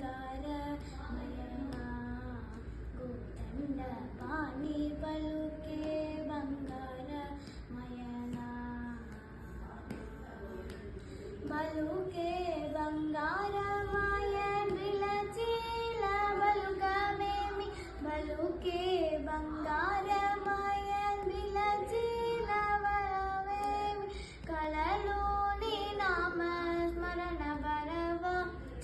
బంగార మయనా గోదండ పాణి పలుకే బంగార మయనా బలుకే బంగారమాయ నిలచీల బలుగమేమి బలుకే బంగారమాయ నిలచీల వరవేమి కలలోని నామ స్మరణ వరవ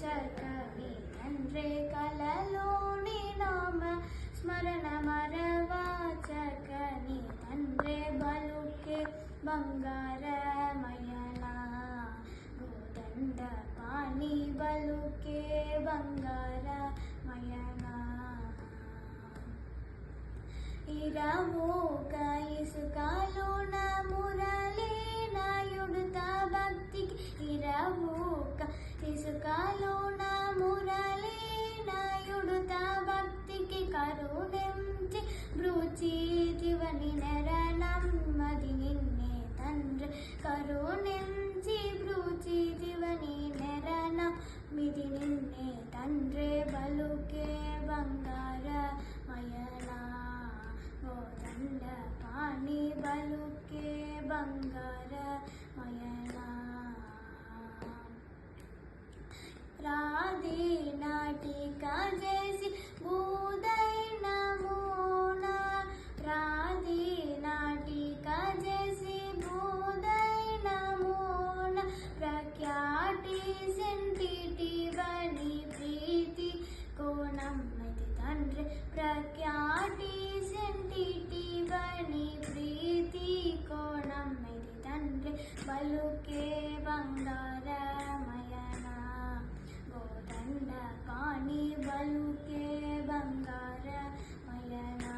చక్కని తండ్రి కలలోని నామ స్మరణ మరవ చక్కని తండ్రి బలుకే బంగారమయనా గోదండ పాణి బలుకే బంగారమయనా ఇరవోక ఇసుకలోన మురళీనాయుడుత భక్తికి ఇరవోక ఇసుకలోన మురళీనాయుడుత భక్తికి కరుణించి బ్రూచితివని నెరనమ్మది నిన్నే తండ్రి కరుణించి బ్రూచితివని నెరనమ్మిది నిన్నే తండ్రి బలుకే బంగారమయనా గోదండ పాణి బలుకే బంగారమయనా రాధే నాటిక చేసి బూదైన మోన రాధే నాటిక చేసి బూదైన మోన ప్రఖ్యాతి సెంటిటివని ప్రీతి కోణమ్మది తండ్రి ప్రఖ్యాతి సెంటిటివని ప్రీతి కోణమ్మది తండ్రి బలుకే బంగారమయనా గోదండ పాణి బలుకే బంగారమయనా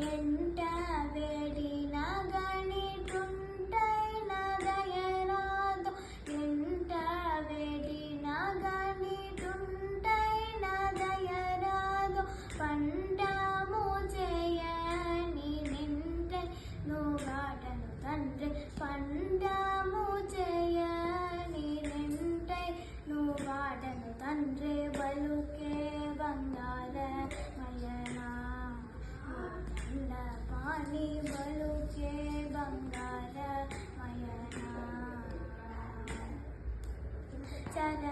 ఎంట వేడిన గణిటుంటైన దయరాదు ఎంట వేడిన గణిటుంటైన దయరాదు పంటము చేయని నింటై నువ్వాడను తండ్రి పంటము చేయని నింటై నువ్వాడను తండ్రి బలుకే బంగారమయనా గోదండ పాణి బలుకే బంగారమయనా చర